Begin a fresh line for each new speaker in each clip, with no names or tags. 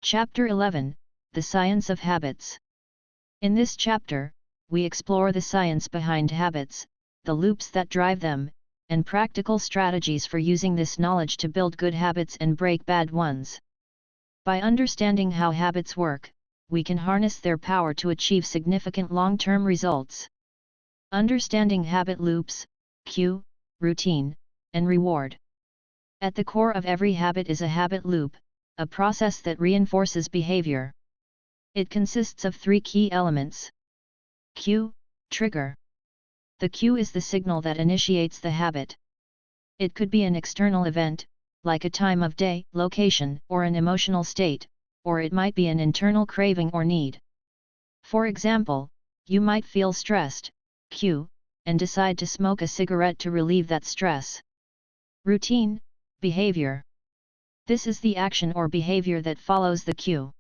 Chapter 11, The Science of Habits. In this chapter, we explore the science behind habits, the loops that drive them, and practical strategies for using this knowledge to build good habits and break bad ones. By understanding how habits work, we can harness their power to achieve significant long-term results. Understanding habit loops, cue, routine, and reward. At the core of every habit is a habit loop, a process that reinforces behavior. It consists of three key elements. Cue, trigger. The cue is the signal that initiates the habit. It could be an external event, like a time of day, location, or an emotional state, or it might be an internal craving or need. For example, you might feel stressed, cue, and decide to smoke a cigarette to relieve that stress. Routine, behavior. This is the action or behavior that follows the cue.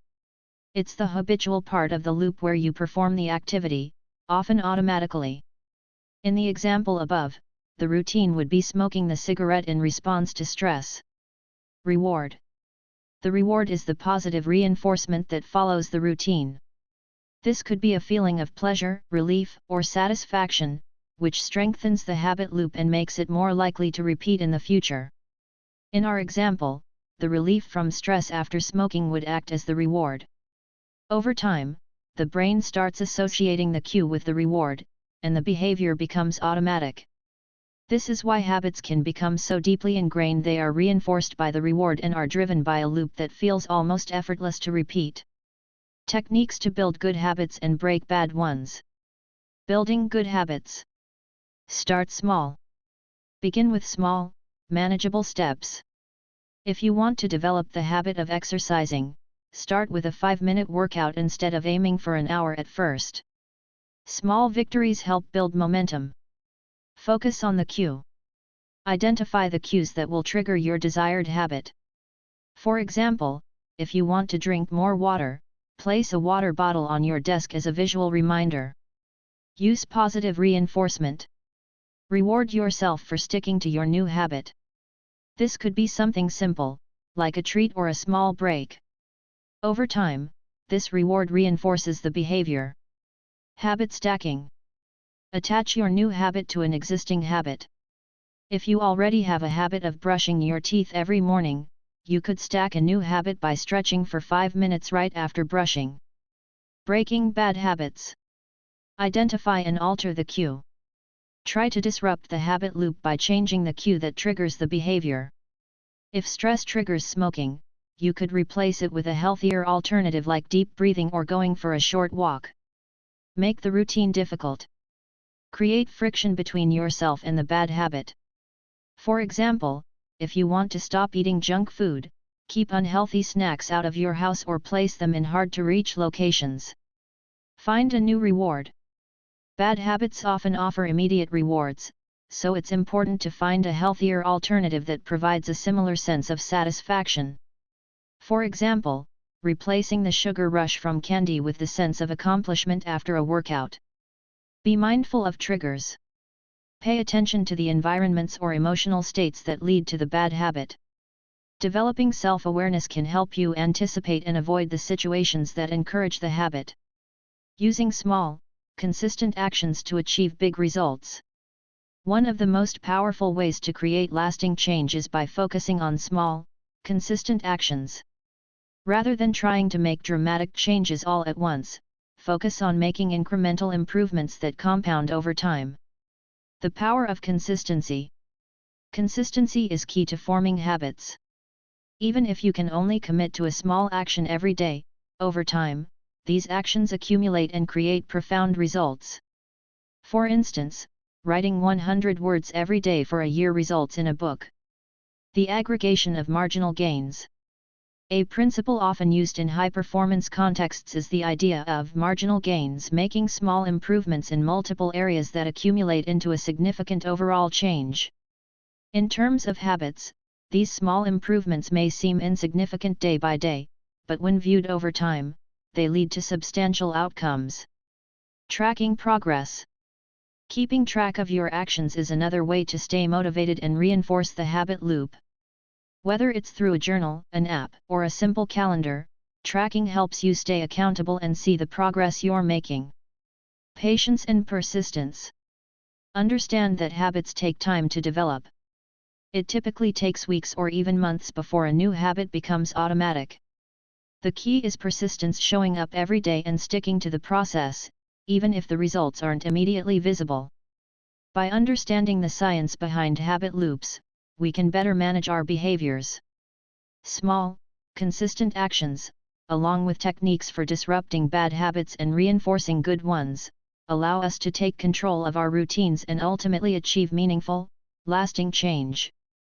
It's the habitual part of the loop where you perform the activity, often automatically. In the example above, the routine would be smoking the cigarette in response to stress. Reward. The reward is the positive reinforcement that follows the routine. This could be a feeling of pleasure, relief, or satisfaction, which strengthens the habit loop and makes it more likely to repeat in the future. In our example, the relief from stress after smoking would act as the reward. Over time, the brain starts associating the cue with the reward, and the behavior becomes automatic. This is why habits can become so deeply ingrained they are reinforced by the reward and are driven by a loop that feels almost effortless to repeat. Techniques to build good habits and break bad ones. Building good habits. Start small. Begin with small, manageable steps. If you want to develop the habit of exercising, start with a 5-minute workout instead of aiming for an hour at first. Small victories help build momentum. Focus on the cue. Identify the cues that will trigger your desired habit. For example, if you want to drink more water, place a water bottle on your desk as a visual reminder. Use positive reinforcement. Reward yourself for sticking to your new habit. This could be something simple, like a treat or a small break. Over time, this reward reinforces the behavior. Habit stacking. Attach your new habit to an existing habit. If you already have a habit of brushing your teeth every morning, you could stack a new habit by stretching for 5 minutes right after brushing. Breaking bad habits. Identify and alter the cue. Try to disrupt the habit loop by changing the cue that triggers the behavior. If stress triggers smoking, you could replace it with a healthier alternative like deep breathing or going for a short walk. Make the routine difficult. Create friction between yourself and the bad habit. For example, if you want to stop eating junk food, keep unhealthy snacks out of your house or place them in hard-to-reach locations. Find a new reward. Bad habits often offer immediate rewards, so it's important to find a healthier alternative that provides a similar sense of satisfaction. For example, replacing the sugar rush from candy with the sense of accomplishment after a workout. Be mindful of triggers. Pay attention to the environments or emotional states that lead to the bad habit. Developing self-awareness can help you anticipate and avoid the situations that encourage the habit. Using small, consistent actions to achieve big results. One of the most powerful ways to create lasting change is by focusing on small, consistent actions. Rather than trying to make dramatic changes all at once, focus on making incremental improvements that compound over time. The power of consistency. Consistency is key to forming habits. Even if you can only commit to a small action every day, over time, these actions accumulate and create profound results. For instance, writing 100 words every day for a year results in a book. The aggregation of marginal gains. A principle often used in high-performance contexts is the idea of marginal gains, making small improvements in multiple areas that accumulate into a significant overall change. In terms of habits, these small improvements may seem insignificant day by day, but when viewed over time, they lead to substantial outcomes. Tracking progress. Keeping track of your actions is another way to stay motivated and reinforce the habit loop. Whether it's through a journal, an app, or a simple calendar, Tracking helps you stay accountable and see the progress you're making. Patience and persistence. Understand that habits take time to develop. It typically takes weeks or even months before a new habit becomes automatic. The key is persistence, showing up every day and sticking to the process, even if the results aren't immediately visible. By understanding the science behind habit loops, we can better manage our behaviors. Small, consistent actions, along with techniques for disrupting bad habits and reinforcing good ones, allow us to take control of our routines and ultimately achieve meaningful, lasting change.